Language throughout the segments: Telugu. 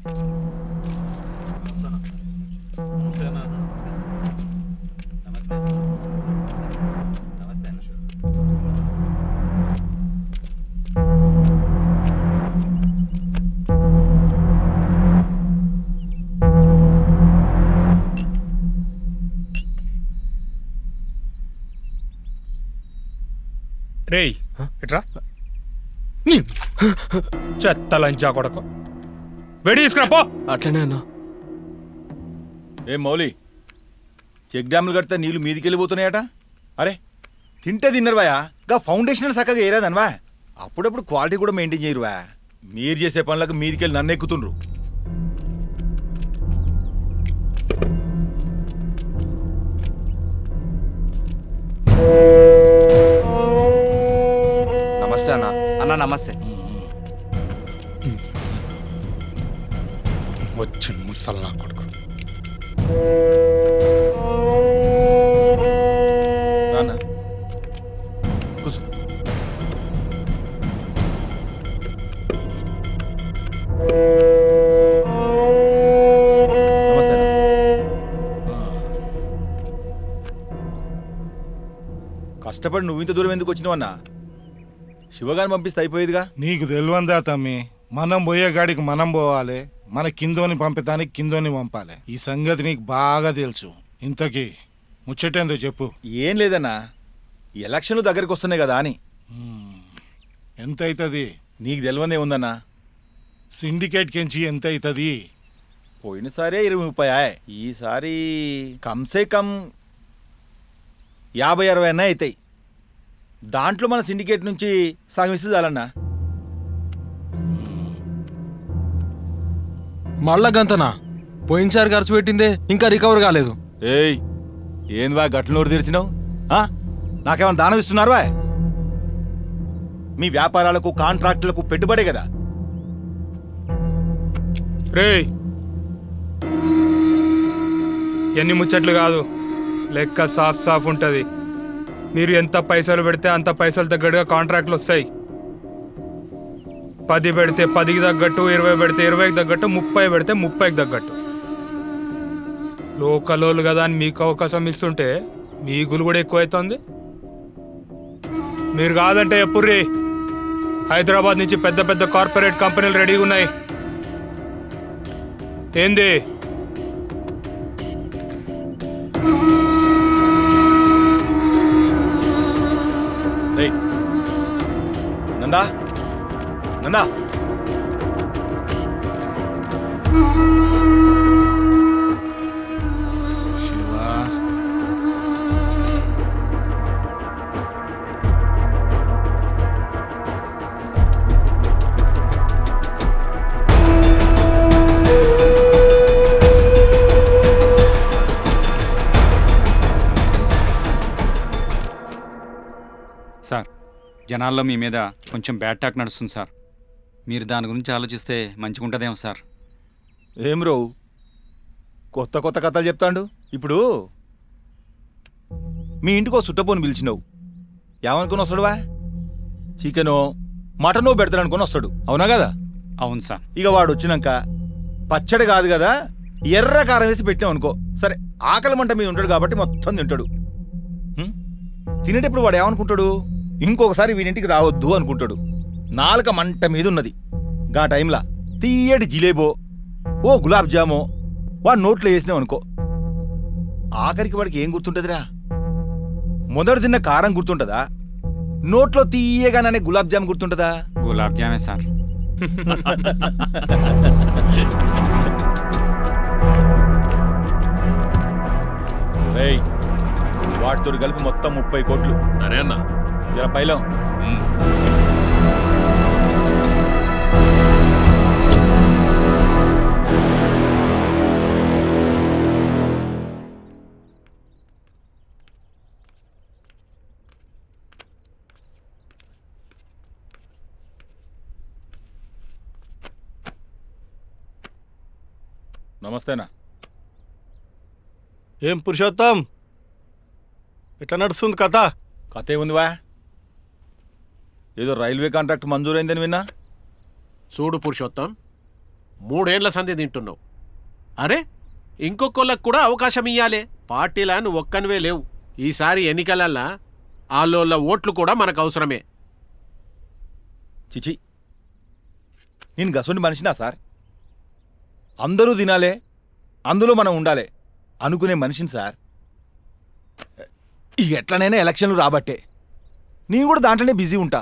రేయ్ ఎట్రా చెత్త లంచా కొడక వెడి తీసుకురా పో. అట్లనే అన్నా. ఏం మౌలి, చెక్ డ్యాములు కడితే నీళ్లు మీదికి వెళ్ళిపోతున్నాయట. అరే తింటే తిన్నరువా, గా ఫౌండేషన్ చక్కగా ఏరాదనవా. అప్పుడప్పుడు క్వాలిటీ కూడా మెయింటైన్ చేయరువా. మీరు చేసే పనులకు మీదికెళ్ళి నన్ను ఎక్కుతుండ్రు. నమస్తే అన్న. అన్న నమస్తే. వచ్చి ముసలి నా కొడుకు. రానా కూర్చో. నమస్తే. కష్టపడి నువ్వు ఇంత దూరం ఎందుకు వచ్చినావన్నా? శివగారిని పంపిస్తే అయిపోయేదిగా. నీకు తెలివందా తమ్మి, మనం పోయే గాడికి మనం పోవాలి, మన కిందోని పంపటానికి కిందోని పంపాలి. ఈ సంగతి నీకు బాగా తెలుసు. ఇంతకీ ముచ్చటేందో చెప్పు. ఏం లేదన్నా, ఎలక్షన్లు దగ్గరికి వస్తున్నాయి కదా అని. ఎంత అవుతుంది? నీకు తెలివందే ఉందన్నా. సిండికేట్ కెంచి ఎంత అవుతుంది? పోయినసారే 20-30. ఈసారి కమ్సే కమ్ 50-60 అన్నా అవుతాయి. దాంట్లో మన సిండికేట్ నుంచి సగం ఇస్తే చాలన్నా. మళ్ళా గంతనా? పోయినసారి ఖర్చు పెట్టిందే ఇంకా రికవర్ కాలేదు. ఏయ్ ఏంది వా గట్ల నోరు తెరిచినావు? నాకేమైనా దానం ఇస్తున్నారువా? మీ వ్యాపారాలకు కాంట్రాక్టులకు పెట్టుబడే కదా. రేయ్ ఎన్ని ముచ్చట్లు కాదు, లెక్క సాఫ్ సాఫ్ ఉంటుంది. మీరు ఎంత పైసలు పెడితే అంత పైసలు తగ్గట్టుగా కాంట్రాక్ట్లు వస్తాయి. 10 పెడితే 10కి తగ్గట్టు, 20 పెడితే 20కి తగ్గట్టు, 30 పెడితే 30కి తగ్గట్టు. లోకలోళ్ళు కదా అని మీకు అవకాశం ఇస్తుంటే మీకులు కూడా ఎక్కువైతుంది. మీరు కాదంటే ఎప్పుడు రే, హైదరాబాద్ నుంచి పెద్ద పెద్ద కార్పొరేట్ కంపెనీలు రెడీగా ఉన్నాయి. ఏంది నందా నందా శివా, సార్, జనాల్లో మీ మీద కొంచెం బ్యాడ్ టాక్ నడుస్తుంది సార్. మీరు దాని గురించి ఆలోచిస్తే మంచిగా ఉంటుందేమో సార్. ఏం రో కొత్త కొత్త కథలు చెప్తాండు. ఇప్పుడు మీ ఇంటికో చుట్టపోని పిలిచినావు, ఏమనుకుని వస్తాడువా? చికెనో మటనో పెడతాడనుకొని వస్తాడు, అవునా కదా? అవును సార్. ఇక వాడు వచ్చినాక పచ్చడి కాదు కదా, ఎర్ర కారం వేసి పెట్టినావు అనుకో, సరే ఆకలి మంట మీద ఉంటాడు కాబట్టి మొత్తం తింటాడు. తినేటప్పుడు వాడు ఏమనుకుంటాడు? ఇంకొకసారి వీడింటికి రావద్దు అనుకుంటాడు. నాలుక మంట మీద ఉన్నది. గా టైంలా తీయటి జిలేబో ఓ గులాబ్ జామో వాడు నోట్లో వేసినావు అనుకో, ఆఖరికి వాడికి ఏం గుర్తుంటదిరా? మొదటి తిన్న కారం గుర్తుంటదా? నోట్లో తీయగానే గులాబ్ జామ్ గుర్తుంటదా? గులాబ్ జామే సార్. వాటితో కలిపి మొత్తం 30 కోట్లు. సరే అన్న. జర పైలం. నమస్తేనా. ఏం పురుషోత్తం, ఎట్లా నడుస్తుంది కథ? కథ ఏముందివా, ఏదో రైల్వే కాంట్రాక్ట్ మంజూరైందని విన్నా. చూడు పురుషోత్తం, 3 ఏళ్ల సంధి తింటున్నావు. అరే ఇంకొకళ్ళకు కూడా అవకాశం ఇయ్యాలే. పార్టీలా నువ్వు ఒక్కనివే లేవు. ఈసారి ఎన్నికలల్లా ఆళ్ళోళ్ళ ఓట్లు కూడా మనకు అవసరమే. చిచి, నేను గసొంటి మనిషినా సార్? అందరూ తినాలే, అందులో మనం ఉండాలి అనుకునే మనిషిని సార్. ఇక ఎట్లనైనా ఎలక్షన్లు రాబట్టే నేను కూడా దాంట్లోనే బిజీ ఉంటా.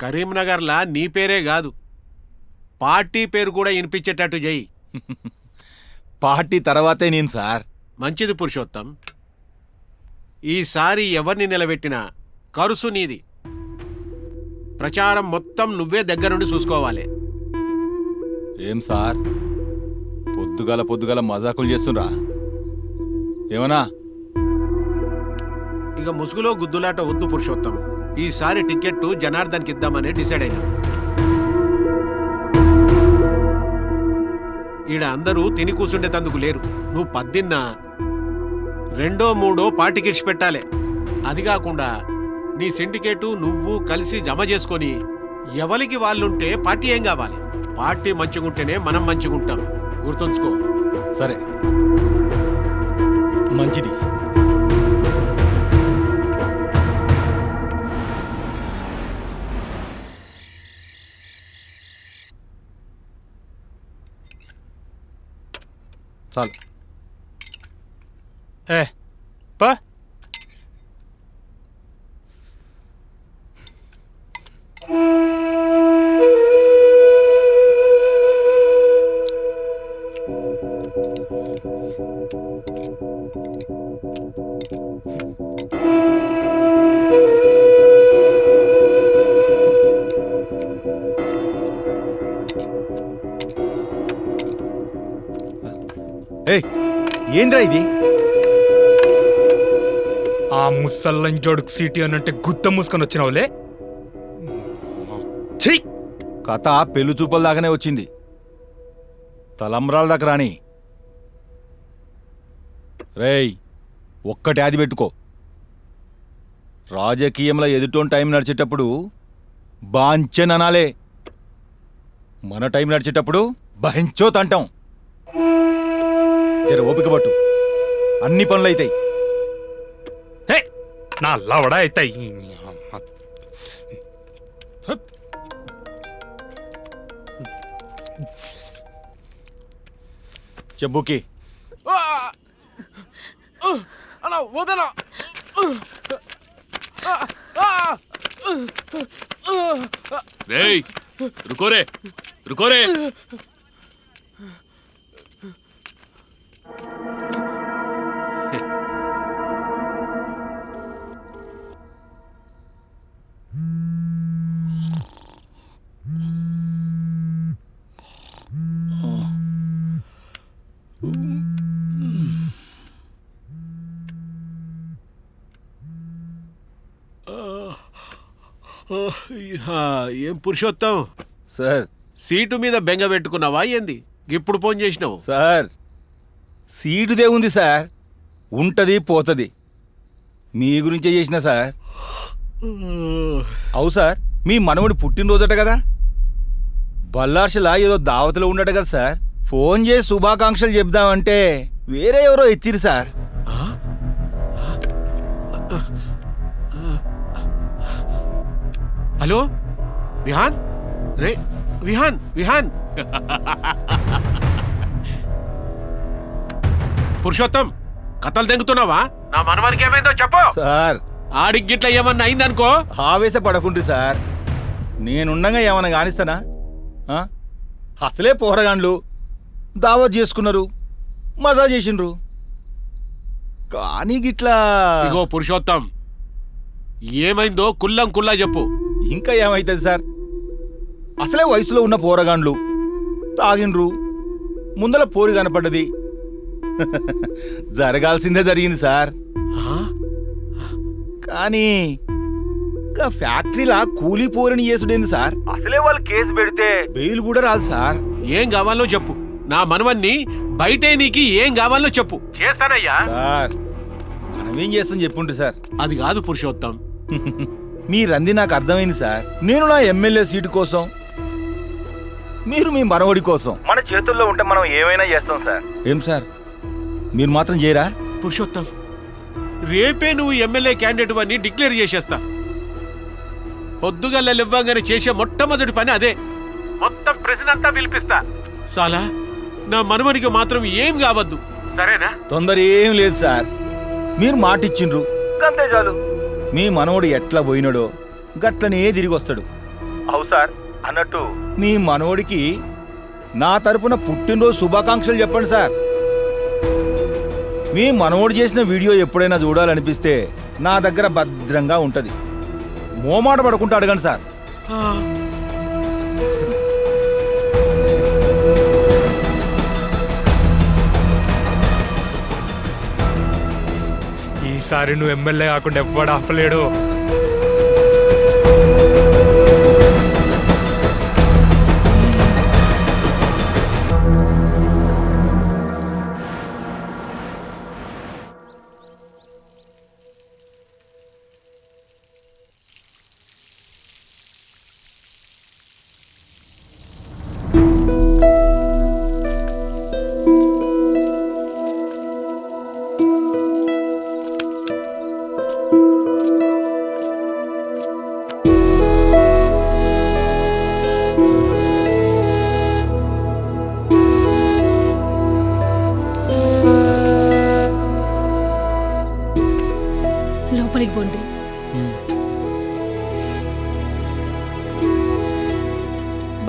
కరీంనగర్లా నీ పేరే కాదు, పార్టీ పేరు కూడా వినిపించేటట్టు చెయ్యి. పార్టీ తర్వాతే నేను సార్. మంచిది పురుషోత్తం. ఈసారి ఎవరిని నిలబెట్టినా కరుసు నీది. ప్రచారం మొత్తం నువ్వే దగ్గరుండి చూసుకోవాలి. ఏం సార్ పొద్దుగాల మజాకులు చేస్తుండ్రా ఏమన్నా? ఇక ముసుగులో గుద్దులాట వద్దు పురుషోత్తం. ఈసారి టికెట్టు జనార్దన్కి ఇద్దామని డిసైడ్ అయినా. ఈడ అందరూ తిని కూసుండేతందుకు లేరు. నువ్వు 10 2 3 పార్టీకి ఇచ్చి పెట్టాలి. అది కాకుండా నీ సిండికేటు నువ్వు కలిసి జమ చేసుకొని ఎవరికి వాళ్ళుంటే పార్టీ ఏం కావాలి? పార్టీ మంచిగుంటేనే మనం మంచిగుంటాం, గుర్తుంచుకో. సరే, మంచిది. చాలు. ఏ పా ఏయ్, ఏంద్రా ఇది? ఆ ముసల్లంజోడుకు సీటీ అనంటే గుత్త మూసుకొని వచ్చినావులే. ఛీ! కథ పెళ్లి చూపల దాకానే వచ్చింది, తలంబ్రాల దాకా రాని. రేయ్, ఒక్కటి ఆది పెట్టుకో. రాజకీయంలో ఎదుటోని టైం నడిచేటప్పుడు బాంచెననాలే, మన టైం నడిచేటప్పుడు బహించోత్ అంటాం. జర ఓపిక పట్టు, అన్ని పనులు అవుతాయి. హే, నా లవడా అవుతాయి. చెబ్బుకి రేయ్, రుకోరే రుకోరే. ఏం పురుషోత్తం, సార్. సీటు మీద బెంగ పెట్టుకున్నావా ఏంది? ఇప్పుడు ఫోన్ చేసినావు? సార్, సీటుదే ఉంది సార్, ఉంటది పోతుంది. మీ గురించే చేసిన సార్. అవు సార్, మీ మనవడి పుట్టినరోజట కదా, బల్లార్షలా ఏదో దావతలో ఉన్నాడు కదా సార్. ఫోన్ చేసి శుభాకాంక్షలు చెప్దామంటే వేరే ఎవరో ఎత్తిరు సార్. హలో విహాన్, రే విహాన్, విహాన్. పురుషోత్తం, కథలు దెంగుతున్నావా? నా మనవానికి ఏమైందో చెప్పు సార్. ఆడికి గిట్ల ఏమన్నా అయిందనుకో. ఆవేశపడకుండ్రి సార్, నేనుండగా ఏమన్నా కానిస్తానా? అసలే పోరగాండ్లు దావత్ చేసుకున్నారు, మజా చేసిండ్రు. కానీ గిట్లా ఇగో పురుషోత్తం, ఏమైందో కుల్లా చెప్పు. ఇంకా ఏమైతుంది సార్, అసలే వయసులో ఉన్న పోరగాండ్లు తాగిండ్రు, ముందల పోరి కనపడ్డది. జరగాల్సిందే జరిగింది సార్. కానీ ఫ్యాక్టరీలా కూలీ పోరని చేసుడేంది సార్? అసలే వాళ్ళు కేసు పెడితే బెయిల్ కూడా రాదు సార్. ఏం కావాలో చెప్పు, నా మనవన్ని బయటే నీకు ఏం కావాలో చెప్పు, చేస్తానయ్యా. సార్, మనమేం చేస్తాం చెప్పుండ్రి సార్. అది కాదు పురుషోత్తం. మీరంది నాకు అర్థమైంది సార్. నేను నా ఎమ్మెల్యే సీటు కోసం మీరు మీ మనవడి కోసం. మన చేతుల్లో ఉంటే మనం ఏమైనా చేస్తాం సార్. ఏం సార్ మీరు మాత్రం చేయరా? పురుషోత్తం, రేపే నువ్వు ఎమ్మెల్యే క్యాండిడేట్ అని డిక్లేర్ చేసేస్తా. పొద్దుగల్ల ఇవ్వంగానే చేసే మొట్టమొదటి పని అదే. మొత్తం ప్రజలంతా పిలిపిస్తా. సాలా, నా మనవనికి మాత్రం ఏం కావద్దు, సరేనా? తొందర ఏం లేదు సార్, మీరు మాటిచ్చిండ్రు అంతే చాలు. మీ మనవడు ఎట్లా పోయినాడో గట్లనే తిరిగి వస్తాడు. అవు సార్, అన్నట్టు మీ మనవడికి నా తరపున పుట్టినరోజు శుభాకాంక్షలు చెప్పండి సార్. మీ మనవడు చేసిన వీడియో ఎప్పుడైనా చూడాలనిపిస్తే నా దగ్గర భద్రంగా ఉంటది. మోమాట పడుకుంటూ అడగండి సార్. ఈసారి నువ్వు ఎమ్మెల్యే కాకుండా ఎవ్వడు ఆపలేడు. లోపలికి పోండి.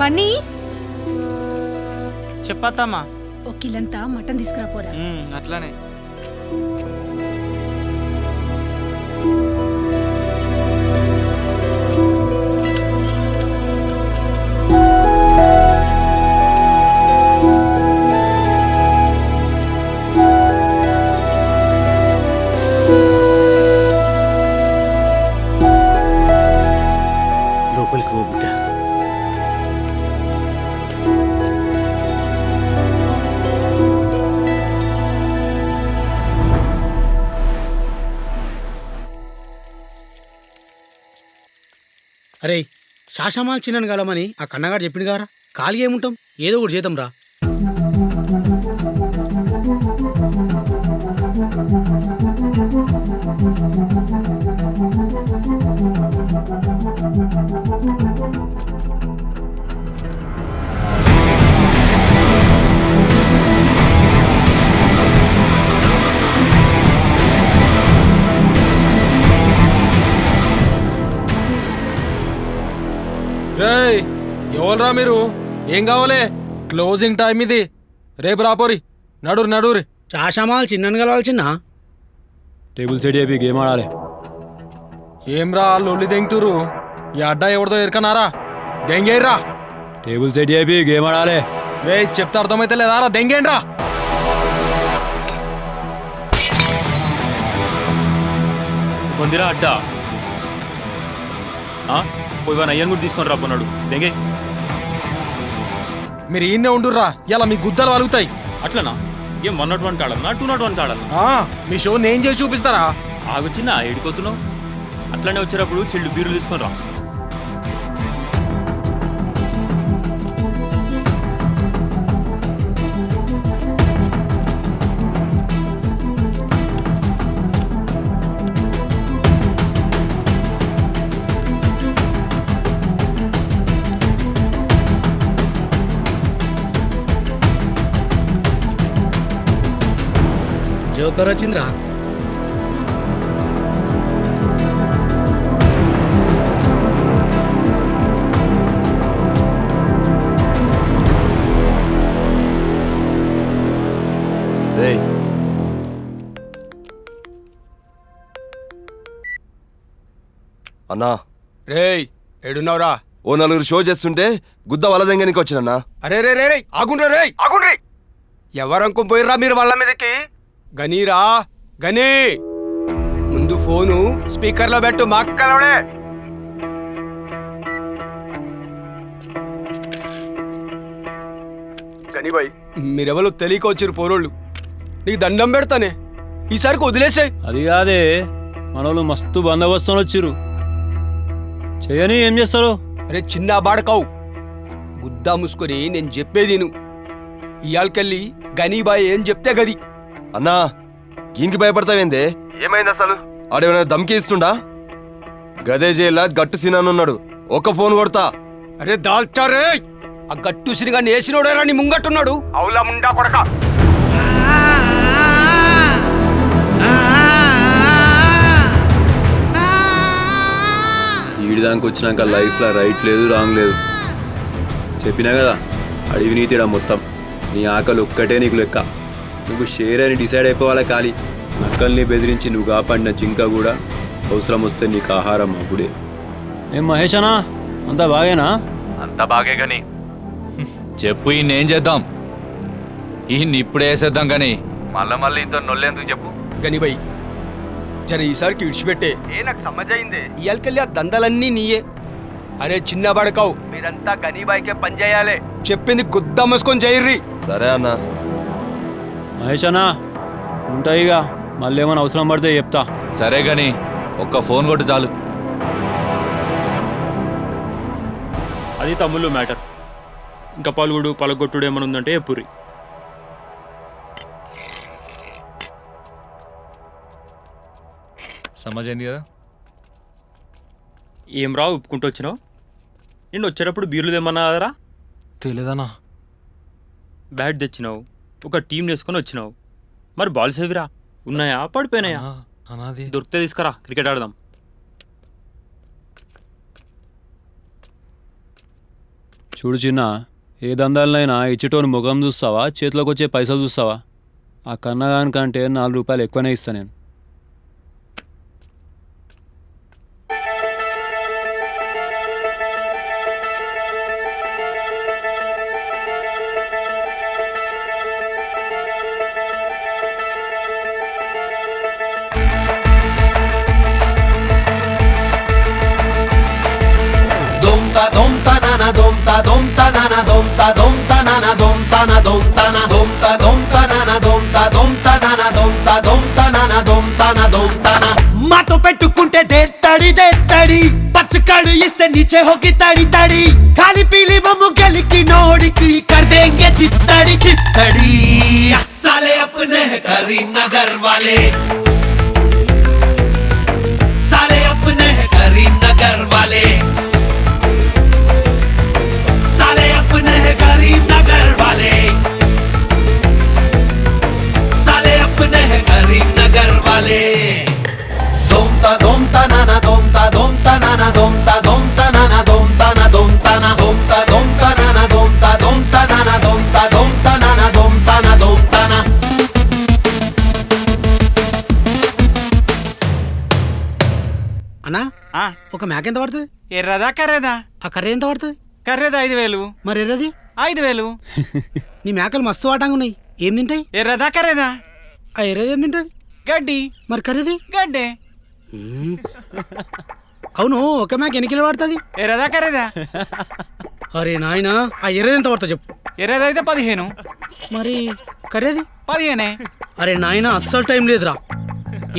బన్నీ, చెప్పత్తమ్మా. ఒక కిలంతా మటన్ తీసుకురాపోరా. అట్లానే. లోపలికి పో బిడ్డ. అరే, శాషమాల్ చిన్నని కలమని ఆ కన్నగాడు చెప్పిండు గారా. ఖాళీ ఏముంటాం, ఏదో ఒకటి చేద్దాం రా. రేయ్, ఎవరురా మీరు? ఏం కావాలి? క్లోజింగ్ టైం ఇది. రేపు రాపోరి. నడురు నడురి. శాషమాల్ చిన్నని కలవాలి చిన్న. టేబుల్ సెట్ అయిపోయి గేమ్ ఆడాలి. ఏం రా లొల్లి దెంగుతురు? ఈ అడ్డా ఎవరితో ఎరకనారా? దెంగేర్రా. టేబుల్ సెట్ అయిపోయి గేమ్ ఆడాలి. రే చెప్తే అర్థమైతే లేదారా? దెంగేండ్రా. పొందిరా అడ్డా పోయి అయ్యను కూడా తీసుకొని రాపోన్నాడు. దెంగే మీరు ఈయన్నే ఉండుర్రా, ఇలా మీ గుద్దలు వలుగుతాయి. అట్లనా? ఏం 101 కాడన్నా 201 కాడన్నా? మీ షో నేను చేసి చూపిస్తారా? ఆగొచ్చినా ఏడుకోతున్నావు? అట్లనే వచ్చేటప్పుడు చెల్లు బీర్లు తీసుకొని రా. జోకర్ వచ్చిందిరా. అన్నా రేయ్ ఏడున్నావురా? ఓ నలుగురు షో చేస్తుంటే గుద్ద వలదెంగనికి వచ్చినన్నా. అరే రే రే ఆగుండ్రా. రే ఆగుండ్రి. ఎవరంకం పోయిర్రా మీరు వాళ్ళ మీదకి? గనీరా గనీ, ముందు ఫోను స్పీకర్లో పెట్టు. మాక్కలవడే గనీబాయ్, మీరెవరు తెలియక వచ్చిరు పోరోళ్ళు. నీకు దండం పెడతానే, ఈసారికి వదిలేసాయి. అది కాదే, మనోళ్ళు మస్తు బందోబస్తులు వచ్చిర్రు. చేయని ఏం చేస్తారు? అరే చిన్న బాడకావు, గుద్దా ముసుకొని నేను చెప్పేది నువ్వు ఇయాల్కెళ్ళి గనీబాయ్ ఏం చెప్తే గది. అన్నా దీనికి భయపడతావేందే? ఏమైంది అసలు? ఆడేమైనా దమ్కి ఇస్తుండా? గదే జైలా గట్టు సినానున్నాడు, ఒక్క ఫోన్ కొడతా. అరే దాల్చారే, ఆ గట్టు సిరిగా నేసినోడేరా నీ ముంగట్టున్నాడు. అవులా ముండా కొడక. ఈడిదానికి వచ్చినాక లైఫ్లో రైట్ లేదు రాంగ్ లేదు. చెప్పినా కదా అడివి నీతిడా మొత్తం. నీ ఆకలి ఒక్కటే నీకు లెక్క. నువ్వు షేర్ అని డిసైడ్ అయిపోవాలా ఖాళీ. నక్కల్ని బెదిరించి నువ్వు కాపాడిన జింక కూడా అవసరం వస్తే నీకు ఆహారం అప్పుడే. ఏం మహేష్ అన్నా, అంతా బాగేనా? అంతా బాగే గాని చెప్పు, ఈయనేం చేద్దాం? ఈయన్ని ఇప్పుడే వేసేద్దాం కానీ మళ్ళీ ఇంత నొల్లేందుకు చెప్పు. గనిబాయ్ జర ఈసారికి విడిచిపెట్టే. నాకు సమజైందే. ఇయాల్కెళ్ళి ఆ దందాలన్నీ నీయే. అరే చిన్న బడకావు, మీరంతా గనీబాయ్కే పని చేయాలి. చెప్పింది గుద్దా మూసుకొని చేయర్రి. సరే అన్నా. మహేష్ అన్నా ఉంటాయిగా, మళ్ళీ ఏమైనా అవసరం పడితే చెప్తా. సరే గాని ఒక్క ఫోన్ కొట్టు చాలు. అది తమ్ముళ్ళు మ్యాటర్. ఇంకా పలుగుడు పలగొట్టుడు ఏమైనా ఉందంటే ఎప్పురి. సమజైంది కదా? ఏం రా ఒప్పుకుంటూ వచ్చినావు? నేను వచ్చేటప్పుడు బీర్లు తెమ్మన్నా కదరా? తెలియదన్నా. బ్యాట్ తెచ్చినావు, ఒక టీం వేసుకొని వచ్చినావు. మరి బాల్స్ ఏవిరా? ఉన్నాయా పడిపోయినాయా? దొరికితే తీసుకురా, క్రికెట్ ఆడదాం. చూడు చిన్న, ఏ దందాలనైనా ఇచ్చేటోని ముఖం చూస్తావా, చేతిలోకి వచ్చే పైసలు చూస్తావా? ఆ కన్నగానికంటే 4 రూపాయలు ఎక్కువనే ఇస్తా నేను. మాతో పెట్టుకుంటే దేత్తడి దేత్తడి, పచ్చకాడు ఇస్తే నీచే హోగి తడి తడి, ఖాళీ పీలి బొమ్ము గెలికి నోడికి కర్దేంగే చిత్తడి చిత్తడి. సాలే అప్నే కరీంనగర్ వాలే, సాలే అప్నే కరీంనగర్ వాలే, సాలే అప్నే కరీంనగర్ వాలే, సాలే అప్నే కరీంనగర్ వాలే. Domta domta nana domta domta nana domta domta nana domta na domta na domta domta nana domta domta nana domta domta nana domta na domta na. అన్నా ఒక మేక ఎంత పడుతుంది? ఎర్రదా కర్రేదా? ఆ కర్రీ ఎంత పడుతుంది? కర్రేదా 5,000. మరి ఎర్రది? 5,000. నీ మేకలు మస్తు వాటంగా ఉన్నాయి, ఏం తింటాయి? ఎర్రదా కర్రేదా? ఆ ఎర్రది ఏం తింటది? గడ్డి. మరి కర్రీది? గడ్డే. అవును, ఒక మేక ఎన్ని కిలో పడుతుంది? ఎర్రదా కర్రేదా? అరే నాయనా, ఆ ఎర్రది ఎంత పడుతుంది చెప్పు. ఎర్రదైతే 15. మరి కర్రీది? 15. అరే నాయనా, అస్సలు టైం లేదురా,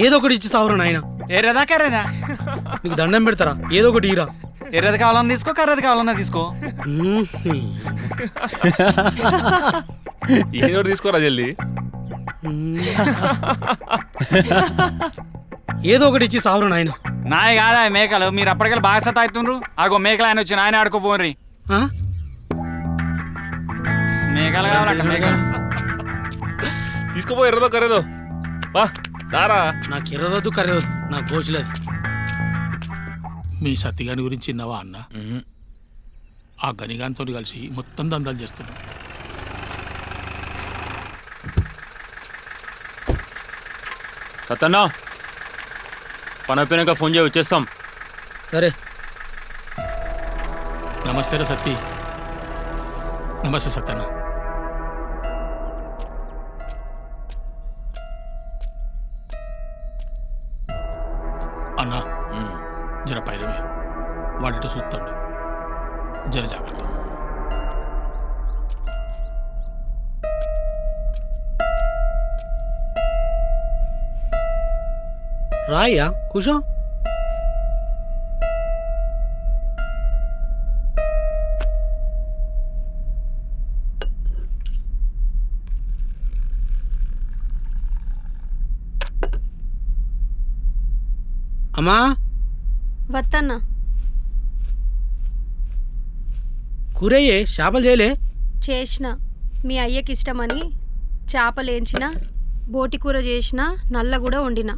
ఏదో ఒకటి ఇచ్చి సావురా నాయన. ఎర్రదా కర్రేదా? నీకు దండం పెడతారా, ఏదో ఒకటి ఇరా. ఎర్రది కావాలన్నా తీసుకో, కర్రది కావాలన్నా తీసుకో. ఏదో తీసుకోరా జల్లి. ఏదో ఒకటి ఇచ్చి సావురా నాయన. నాయ కాదా మేకలు, మీరు అప్పటికెళ్ళి బాగా సతాయిస్తుండ్రు. ఆగో మేకలు ఆయన వచ్చి ఆయన ఆడుకోపోన్రి. మేకలు కావాలంట, మేకలు తీసుకోపో. ఎర్రదో కర్రేదో బా దారా. నాకు ఎర్రదొద్దు కర్రదొద్దు, నాకు గోచులేదు. మీ సత్తిగాని గురించి విన్నావా అన్న? ఆ గనిగానితో కలిసి మొత్తం దందాలు చేస్తున్నాం. సత్తన్నా పని అయిపోయినాక ఫోన్ చేసి వచ్చేస్తాం. సరే. నమస్తే రా సత్తి. నమస్తే సత్తన్న. అన్నా జర పైరవే, వాటితో చూస్తాడు, జర జాగ్రత్త. రాయ్యా కూర్చో. అమ్మా వత్తన్నా కూరయ్యే చేపలు చేయలే చేసిన మీ అయ్యకి ఇష్టమని చేపలు వేయించిన బోటి కూర చేసిన నల్ల కూడా వండిన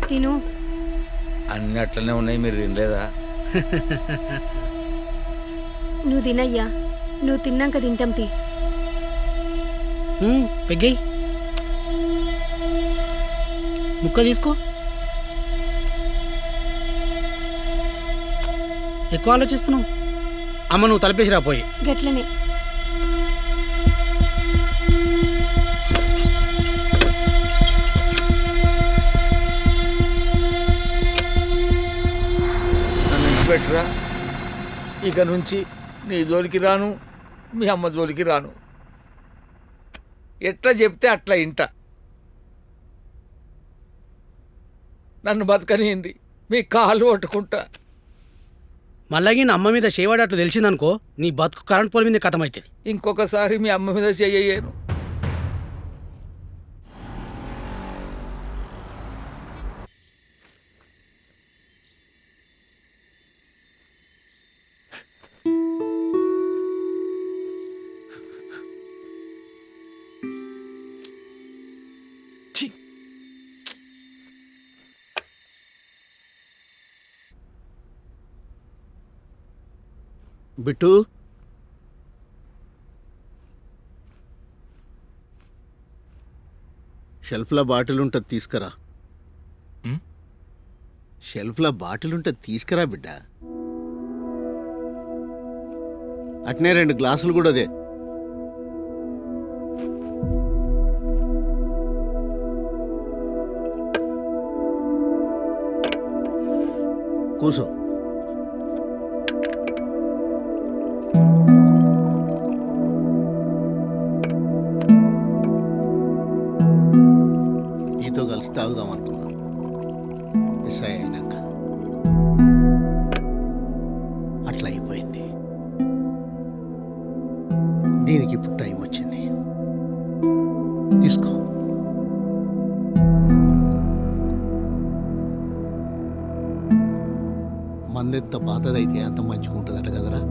తిను అన్ని అట్లనే ఉన్నాయి, మీరు తినలేదా? నువ్వు తినయ్యా, నువ్వు తిన్నాక తింటాం తీ. పెగ్గై ముక్క తీసుకో. ఎక్కువ ఆలోచిస్తున్నావు. అమ్మ నువ్వు తలపేసిరా పోయి. గట్లనే నన్ను విడిచిపెట్టరా. ఇక నుంచి నీ జోలికి రాను, మీ అమ్మ జోలికి రాను. ఎట్లా చెప్తే అట్లా ఇంట. నన్ను బతకనియండి, మీ కాళ్ళు పట్టుకుంటా. మళ్ళీ నా అమ్మ మీద చేయవాడట్లు తెలిసిందనుకో, నీ బతుకు కరెంట్ పోల్ మీద కథం అవుతుంది. ఇంకొకసారి మీ అమ్మ మీద చెయ్యను. బిట్టు, షెల్ఫ్లో బాటిల్ ఉంటుంది తీసుకురా. షెల్ఫ్లో బాటిల్ ఉంటుంది తీసుకురా బిడ్డ. అట్నే 2 గ్లాసులు కూడా అదే. కూసో. నీతో కలిసి తాగుదాం అనుకున్నాను ఎస్ఐ అయినాక. అట్లా అయిపోయింది. దీనికి ఇప్పుడు టైం వచ్చింది. తీసుకో. మందెంత పాతదైతే అంత మంచిగా ఉంటుందట కదరా.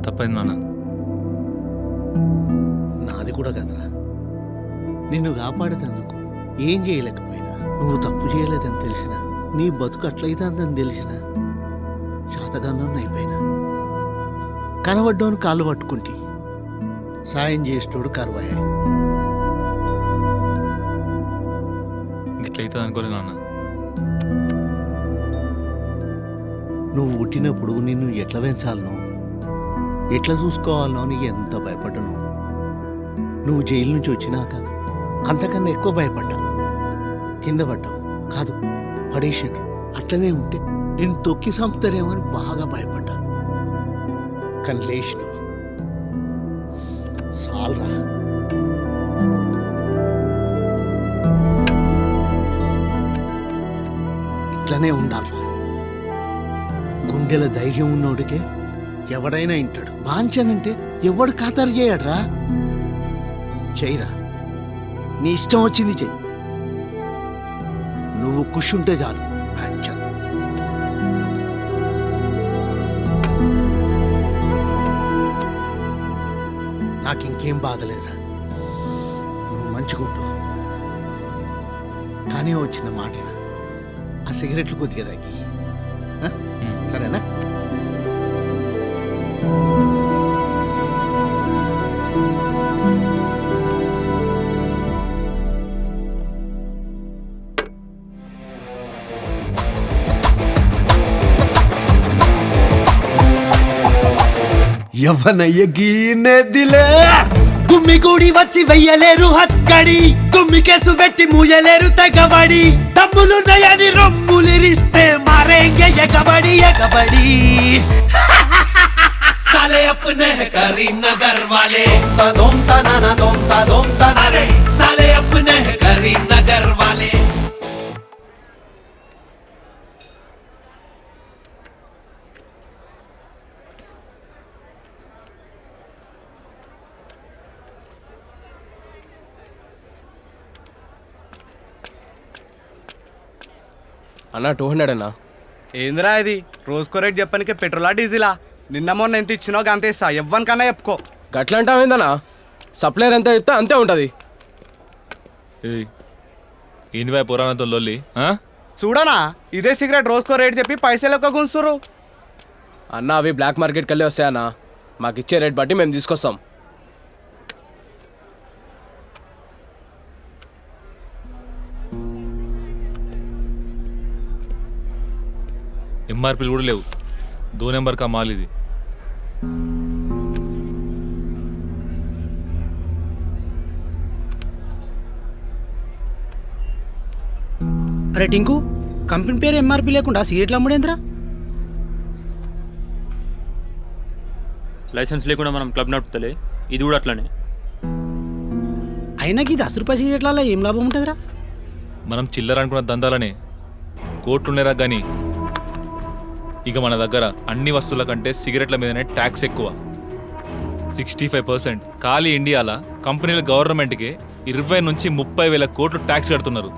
తప్పైంది నాన్న. నాది కూడా కదరా. నిన్ను కాపాడేందుకు ఏం చేయలేకపోయినా, నువ్వు తప్పు చేయలేదని తెలిసినా, నీ బతుకు అట్లయితుందని తెలిసినా, శాతగానం అయిపోయినా, కనబడ్డోని కాళ్ళు పట్టుకుంటే సాయం చేసేటోడు కరువయ్యా. ఇట్లయితుంది అనుకోలే నాన్న. నువ్వు పుట్టినప్పుడు నిన్ను ఎట్లా పెంచాలనో, ఎట్లా చూసుకోవాలనో నీకు ఎంత భయపడ్డాను. నువ్వు జైలు నుంచి వచ్చినాక అంతకన్నా ఎక్కువ భయపడ్డా. కింద పడ్డావు కాదు, పడేసాను. అట్లనే ఉంటే నేను తొక్కి చంపుతారేమో అని బాగా భయపడ్డా. కానీ లేచినావు. సాల్రా. ఇట్లనే ఉండాలరా. గుండెల ధైర్యం ఉన్నోడికే ఎవడైనా వింటాడు. బాంచనంటే ఎవడు ఖాతరు చేయడరా. చెయ్యరా, నీ ఇష్టం వచ్చింది చెయ్యి. నువ్వు కుషుంటే చాలు. బాంచన్ నాకు ఇంకేం బాధలేదురా. నువ్వు మంచిగుండు. కానీ వచ్చిన మాట, ఆ సిగరెట్లు కొద్దిగా తగ్గి, సరేనా? యవ్వనయ్య గీనెదిలే గుమ్మిగూడి వచ్చి వెయ్యలేరు హక్కడి, గుమ్మికేసు పెట్టి మూయలేరు తెగబడి, తమ్ములున్నాయని రొమ్ములిరిస్తే మారేంగే ఎగబడి ఎగబడి. साले अपने है करीमनगर वाले, दोमता नाना दोमता, अरे साले अपने है करीमनगर वाले. అన్న 200 అన్నా. ఏందిరా ఇది రోజుకో రేట్ చెప్పనికే పెట్రోలా డీజిలా? నిన్న మొన్న ఎంత ఇచ్చినో అంత ఇస్తా, ఎవ్వనికన్నా చెప్పుకో. గట్లా అంటావేందన్నా? సప్లైర్ ఎంత చెప్తే అంతే ఉంటుంది. ఈయనవై పురాణంతో లొల్లి. చూడనా ఇదే సిగరెట్ రోజుకో రేట్ చెప్పి పైసలు ఎక్కువ గుంచురు. అన్న అవి బ్లాక్ మార్కెట్కి వెళ్ళి వస్తాయన్నా. మాకు ఇచ్చే రేట్ బట్టి మేము తీసుకొస్తాం. ఎంఆర్పీలు కూడా లేవు. 2 నెంబర్ కా మాల్ ఇది. అరే టింకు, కంపెనీ పేరు ఎంఆర్పి లేకుండా సిగరెట్లు అమ్ముడేంద్రా? లైసెన్స్ లేకుండా మనం క్లబ్ నడుపుతలే, ఇది కూడా అట్లనే. అయినా ఇది 10 రూపాయల సిగరెట్లలో ఏం లాభం ఉంటుందిరా? మనం చిల్లర అనుకున్న దందాలనే కోట్లున్నారా కానీ ఇక మన దగ్గర అన్ని వస్తువుల కంటే సిగరెట్ల మీదనే ట్యాక్స్ ఎక్కువ. 65%. ఖాళీ ఇండియాలో కంపెనీల గవర్నమెంట్కి 20 నుంచి 30 వేల కోట్లు ట్యాక్స్ కడుతున్నారు.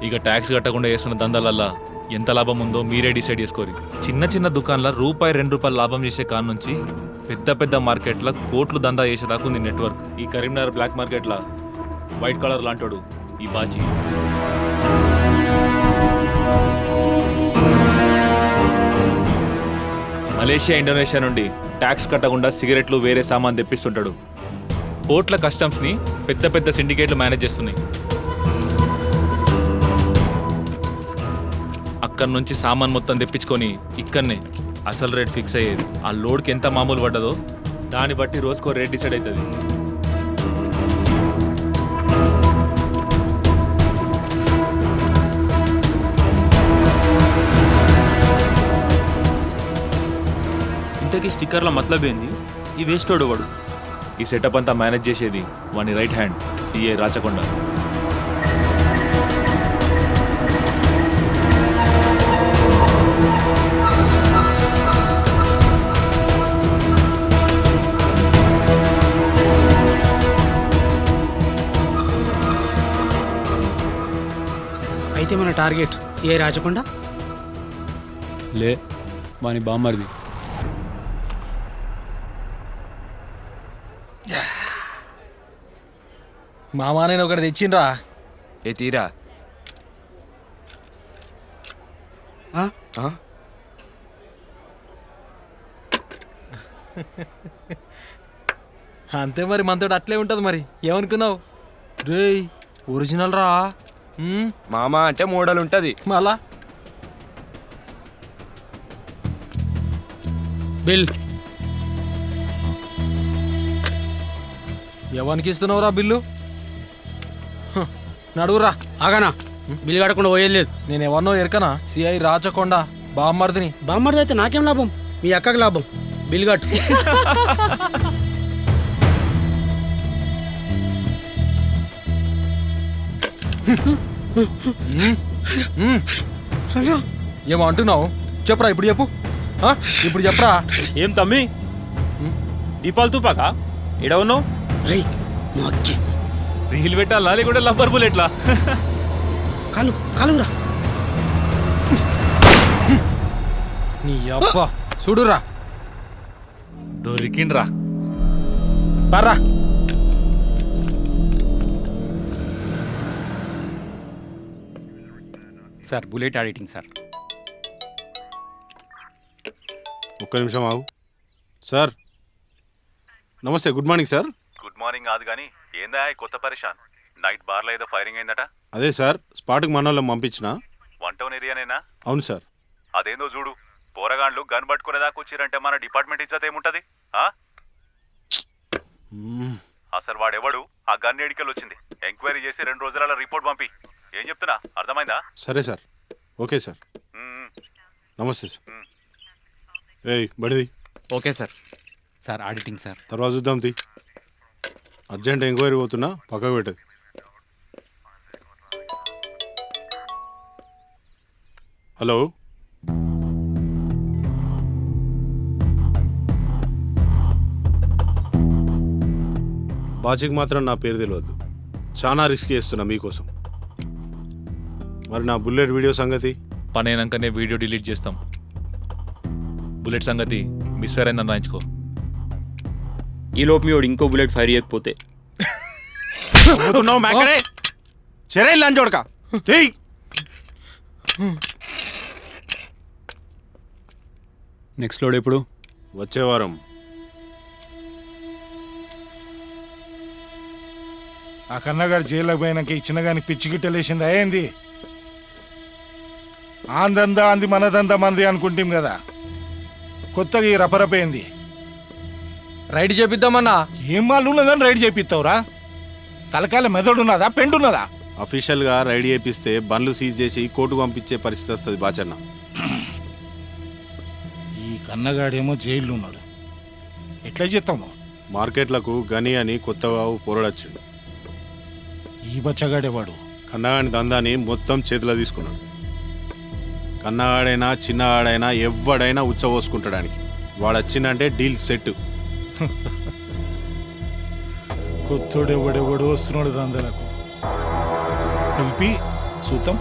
ఇక ట్యాక్స్ కట్టకుండా చేస్తున్న దందాలల్లా ఎంత లాభం ఉందో మీరే డిసైడ్ చేసుకోరు. చిన్న చిన్న దుకాణాల ₹2 లాభం చేసే కాడ నుంచి పెద్ద పెద్ద మార్కెట్ల కోట్లు దందా చేసేదాకా ఉంది నెట్వర్క్. ఈ కరీంనగర్ బ్లాక్ మార్కెట్ల వైట్ కలర్ లాంటోడు ఈ బాచి. మలేషియా, ఇండోనేషియా నుండి ట్యాక్స్ కట్టకుండా సిగరెట్లు వేరే సామాన్ తెప్పిస్తుంటాడు. పోర్ట్ల కస్టమ్స్ని పెద్ద పెద్ద సిండికేట్లు మేనేజ్ చేస్తున్నాయి. అక్కడి నుంచి సామాన్ మొత్తం తెప్పించుకొని ఇక్కడనే అసలు రేట్ ఫిక్స్ అయ్యేది. ఆ లోడ్కి ఎంత మామూలు పడ్డదో దాన్ని బట్టి రోజుకో రేట్ డిసైడ్ అవుతుంది. ఇంతకీ స్టిక్కర్ల మతలబ్ ఏంది? ఈ వేస్ట్ వాడు. ఈ సెటప్ అంతా మేనేజ్ చేసేది వాని రైట్ హ్యాండ్ సిఏ రాచకొండ. అయితే మన టార్గెట్ సిఐ రాచకొండ లే, వాని బామ్మర్ది. మామా నేను ఒకటి తెచ్చిండ్రా. ఏ తీరా అంతే మరి, మనతో అట్లే ఉంటుంది మరి. ఏమనుకున్నావు? రేయ్ ఒరిజినల్ రా. మామా అంటే మోడల్ ఉంటుంది. మళ్ళా బిల్ ఎవరికి ఇస్తున్నావురా బిల్లు? నడువురా. ఆగానా, బిల్లు కట్టకుండా పోయేది లేదు. నేను ఎవరినో ఎరకనా? సిఐ రాచకొండ బామ్మర్దిని. బామ్మర్ది అయితే నాకేం లాభం? మీ అక్కకి లాభం. బిల్లు కట్టు. ఏమో అంటున్నావు? చెప్పరా, ఇప్పుడు చెప్పు. ఇప్పుడు చెప్పరా. ఏం తమ్మి దీపాలు తూపాకా ఎడ ఉన్నావు? రీల్ పెట్టాలా లేకుంటే లబ్బర్ బుల్లెట్లా? కాలురా. నీ అబ్బా చూడురా, దొరికిండ్రా. పర్రా. Sir bullet editing sir. ఒక్క నిమిషం ఆగు సార్. నమస్తే, good morning sir. Good morning కాదు కానీ ఏందా కొత్త పరిశాన్? నైట్ బార్లో ఏదో ఫైరింగ్ అయిందట. అదే సార్, స్పాట్కి మన వాళ్ళని పంపించిన. 1 టౌన్ ఏరియానేనా? అవును సార్. అదేందో చూడు, పోరగాండ్లు గన్ పట్టుకునేదాకా వచ్చిరంటే మన డిపార్ట్మెంట్ ఇజ్జత్ ఏముంటది? అసలు వాడెవడు, ఆ గన్ ఎడికల్ వచ్చింది, ఎంక్వైరీ చేసి 2 రోజుల రిపోర్ట్ పంపి. ఏం చెప్తున్నా అర్థమైందా? సరే సార్. Okay sir. నమస్తే సార్. ఏయ్ బడిది. Okay sir. Sir auditing sir. తర్వాత చూద్దాం తీ. అర్జెంట్ ఎంక్వైరీ పోతున్నా, పక్కకు పెట్టదు. హలో, బాచికి మాత్రం నా పేరు తెలియదు. చాలా రిస్క్ చేస్తున్నా మీకోసం. మరి నా బుల్లెట్ వీడియో సంగతి? పని అయినాకనే వీడియో డిలీట్ చేస్తాం. బుల్లెట్ సంగతి మిస్ఫైర్ అయిందని రాయించుకో. ఈ లోపు మీ వాడు ఇంకో బుల్లెట్ ఫైర్ చేయకపోతే చూడక నెక్స్ట్ లోడ్ ఎప్పుడు? వచ్చే వారం. ఆ కన్నగాడు జైల్లోకి పోయినాక ఇచ్చిన గాని పిచ్చి గిట్టలేసింది అయ్యింది. ఆందందా అంది మనదందా మంది అనుకుంటాం కదా, కొత్తగా ఈ రపరపైంది. రైడ్ చేపిద్దామన్నా. ఏం మాలు ఉన్నదని రైడ్ చేపిస్తావురా? తలకాయల మెదడున్నదా పెండున్నదా? అఫీషియల్గా రైడ్ చేపిస్తే బండ్లు సీజ్ చేసి కోర్టుకు పంపించే పరిస్థితి వస్తుంది బాచన్న. ఈ కన్నగాడేమో జైల్లో ఉన్నాడు, ఎట్లా చేస్తాము? మార్కెట్లకు గని అని కొత్తగా పోరడచ్చు. ఈ బచ్చగాడేవాడు కన్నగాడి దందాన్ని మొత్తం చేతిలో తీసుకున్నాడు. కన్నగాడైనా చిన్నగాడైనా ఎవడైనా ఉచ్చబోసుకుంటాడానికి వాడు వచ్చిందంటే డీల్ సెట్. కొత్తోడెవడెవడో వస్తున్నాడు దందలకు. పిలిపి సూతం.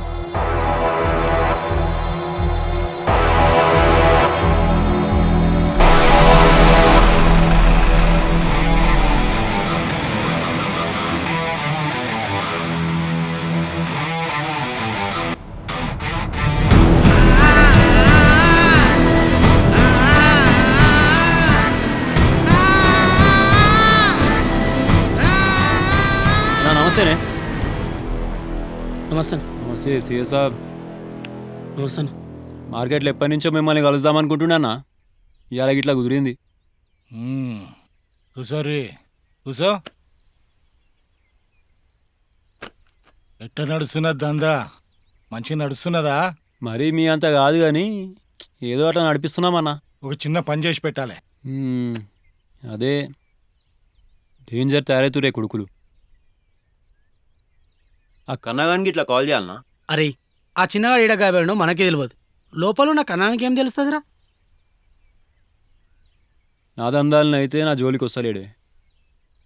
నమస్తేనే. నమస్తే. నమస్తే సిఎస్ సాబ్. నమస్తే. మార్కెట్లో ఎప్పటి నుంచో మిమ్మల్ని కలుద్దాం అనుకుంటున్నానా, ఇవాళ ఇట్లా కుదిరింది. కూసోర్రి కూసో. ఎట్ట నడుస్తున్నది దందా? మంచిగా నడుస్తున్నదా? మరీ మీ అంత కాదు కానీ ఏదో అట్లా నడిపిస్తున్నామన్నా. ఒక చిన్న పని చేసి పెట్టాలి. అదే డేంజర్ తయారవుతురే కొడుకులు. ఆ కన్నగానికి ఇట్లా కాల్ చేయాలనా? అరే ఆ చిన్నగా ఈడ గాయపడో మనకే తెలియదు, లోపల ఉన్న కన్నానికి ఏం తెలుస్తుందిరా? నా దందాలను అయితే నా జోలికి వస్తలేడే.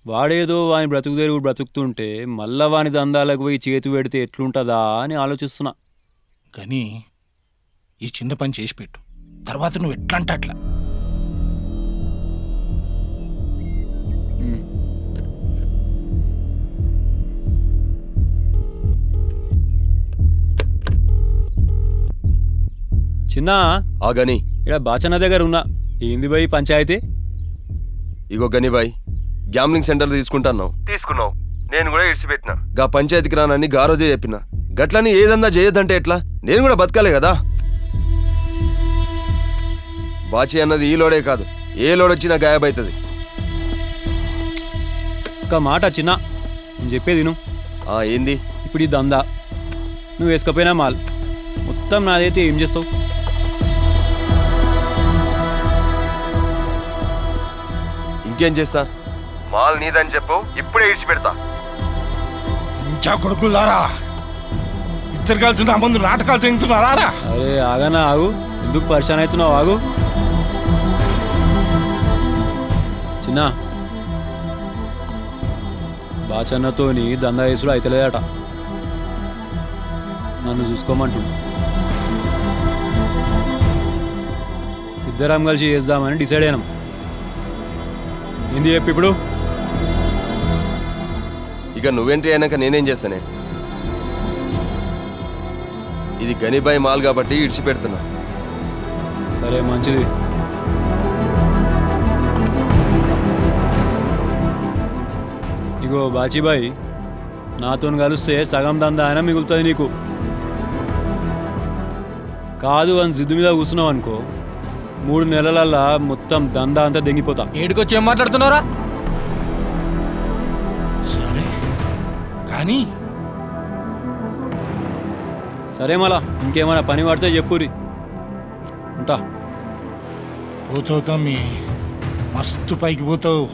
వాడేదో వాని బ్రతుకు తెరుగు బ్రతుకుతుంటే మళ్ళా వాని దందాలకు పోయి చేతి పెడితే ఎట్లుంటుందా అని ఆలోచిస్తున్నా. కానీ ఈ చిన్న పని చేసి పెట్టు, తర్వాత నువ్వు ఎట్లా అంటే అట్లా. చిన్న గని ఇక్కడ బాచన్న దగ్గర ఉన్నా. ఏంది బాయ్ పంచాయతీ? ఇగో గని బాయ్, గ్యామ్లింగ్ సెంటర్ తీసుకుంటున్నావు. తీసుకున్నావు, నేను కూడా ఇడిచిపెట్టినా. గా పంచాయతీకి రానని గారోజే చెప్పిన. గట్లని ఏదన్నా చేయొద్దంటే ఎట్లా? నేను కూడా బతకాలే కదా. బాచి అన్నది ఈ లోడే కాదు, ఏ లోడ్ వచ్చినా గాయబవుతుంది. ఒక మాట చిన్న, నేను చెప్పేది నువ్వు. ఏంది? ఇప్పుడు ఈ దందా నువ్వు వేసుకపోయినా మాల్ మొత్తం నాదైతే ఏం చేస్తావు? ఇంకేం చేస్తా? మాల్ నీదని చెప్పు, ఇప్పుడే ఇడిచిపెడతా. ఇంకా కొడుకులారా, ఇద్దరు కలిసి నా ముందు నాటకాలు తెంగుతున్నారా? అరే ఆగనా, ఆగు. ఎందుకు పరిశాన్ అవుతున్నావు? ఆగు చిన్న. బాచన్నతోని దందా వేసుడు అయితలేదట. నన్ను చూసుకోమంటుడు. ఇద్దరం కలిసి చేద్దామని డిసైడ్ అయినాం. ఏంది చెప్పి ఇప్పుడు? ఇక నువ్వెంట్రీ అయినాక నేనేం చేస్తానే? ఇది గనిబాయ్ మాల్ కాబట్టి ఇడిచిపెడుతున్నా. సరే మంచిది. ఇగో బాచీబాయ్, నాతో కలిస్తే సగం దందా అయినా మిగులుతుంది నీకు. కాదు అని జిద్దు మీద కూర్చున్నావు అనుకో, 3 నెలలల్లా మొత్తం దందా అంతా దెంగిపోతా. ఏడుకొచ్చి ఏం మాట్లాడుతున్నారా? సరే కానీ సరే మళ్ళా ఇంకేమైనా పని పడితే చెప్పురి. ఉంటా. పోతావు తమ్మి, మస్తు పైకి పోతావు.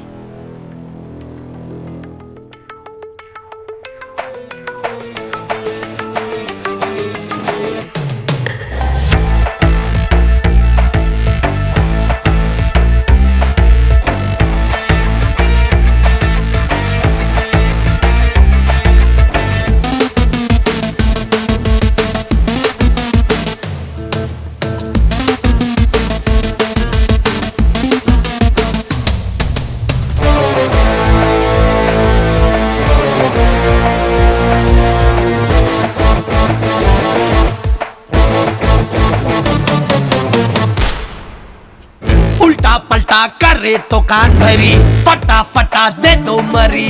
मारे तो कान भरी फटा फटा दे दो मरी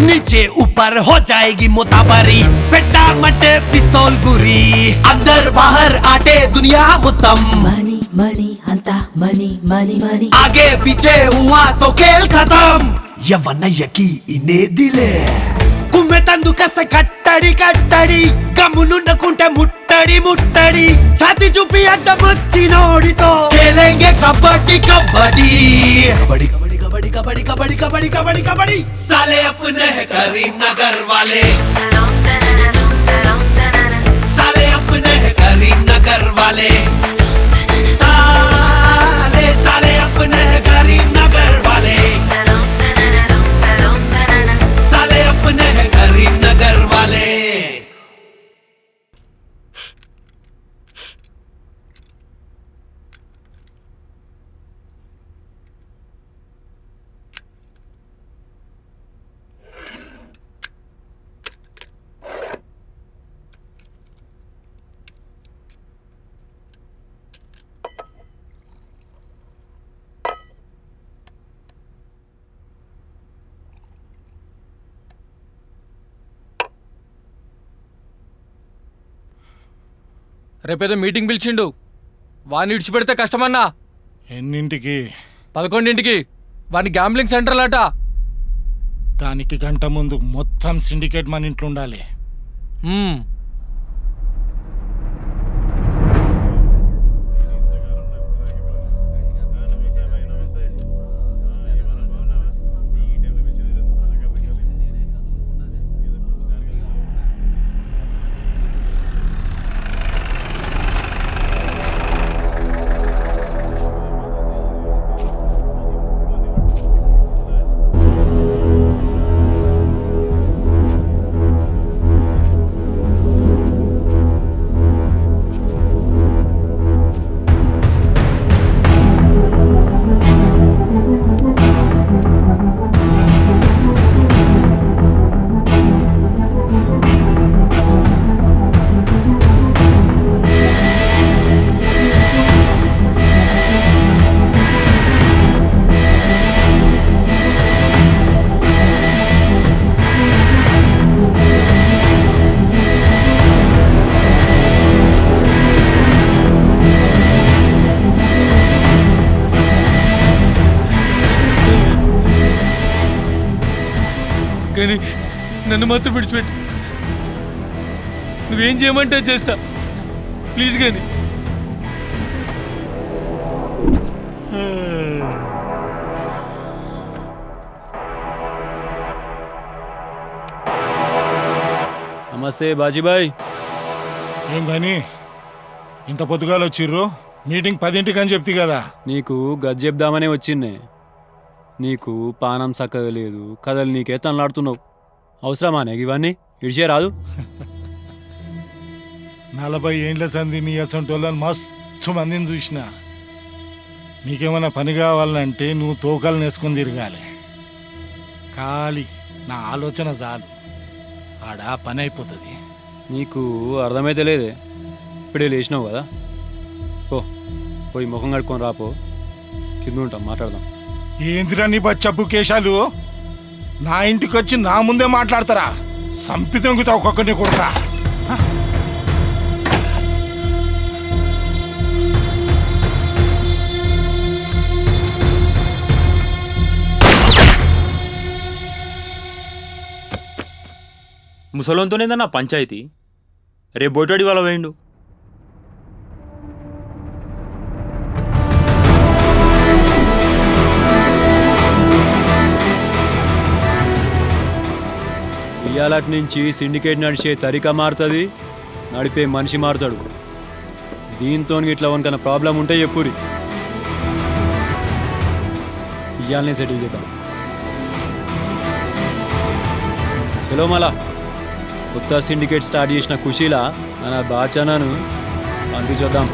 नीचे ऊपर हो जाएगी मुताबरी बेटा मटे पिस्तौल गुरी अंदर बाहर आटे दुनिया मुतम मनी मनी अंता मनी मनी मनी आगे पीछे हुआ तो खेल खत्म यवनयकी इने दिले కుమ్మె తందుకస్తే కట్టడి కట్టడి గమ్మునుండకుంటే ముట్టడి ముట్టడి ఛాతి చూపి అడ్డమొచ్చినోడితో खेलेंगे कबड्डी कबड्डी कबड्डी कबड्डी कबड्डी कबड्डी कबड्डी कबड्डी कबड्डी कबड्डी साले अपने है करीमनगर वाले साले अपने है करीमनगर वाले साले साले अपने है करीमनगर वाले साले अपने है करीमनगर वाले రేపేదో మీటింగ్ పిలిచిండు వాడిని ఇడిచిపెడితే కష్టమన్నా. ఎన్నింటికి? 11ంటికి. వాడిని గ్యాంబ్లింగ్ సెంటర్లు అట. దానికి గంట ముందు మొత్తం సిండికేట్ మన ఇంట్లో ఉండాలి. కానీ నన్ను మాత్రం విడిచిపెట్టు. నువ్వేం చేయమంటే చేస్తా, ప్లీజ్. కానీ నమస్తే బాజీబాయ్. ఏం కానీ ఇంత పొద్దుగాలు వచ్చిర్రు? మీటింగ్ 10ంటికి అని చెప్తి కదా. నీకు గది చెప్దామనే వచ్చిందే. నీకు పానం చక్కగా లేదు, కథలు నీకే తనలాడుతున్నావు. అవసరమా నీకు ఇవన్నీ? ఇడిచే రాదు. 40 ఏండ్ల సంధి నీ అసంటోళ్ళని మస్తు మందిని చూసిన. నీకేమైనా పని కావాలంటే నువ్వు తోకలు నేసుకొని తిరగాలి. ఖాళీ నా ఆలోచన చాలు, ఆడ పని అయిపోతుంది. నీకు అర్థమైతే లేదే. ఇప్పుడే లేచినావు కదా, పోయి ముఖం కడుక్కొని రాపో, కింద ఉంటాం మాట్లాడదాం. ఏందిరా నీ బచ్చప్పు కేశాలు? నా ఇంటికి వచ్చి నా ముందే మాట్లాడతారా? సంపి దొంగతా ఒక్కొక్కరిని కొడతా. ముసలోంతోనేదన్నా పంచాయతీ. రేపు బోటాడి వాళ్ళ వేయండు. ఇయాలటి నుంచి సిండికేట్ నడిచే తరిక మారుతుంది, నడిపే మనిషి మారుతాడు. దీంతో ఇట్లా వనకన్నా ప్రాబ్లం ఉంటే చెప్పురి, ఇయాలనే సెటిల్ చేద్దాం. చలో మళ్ళా కొత్త సిండికేట్ స్టార్ట్ చేసిన ఖుషీలా మన బాచానాను పంపించొద్దాం.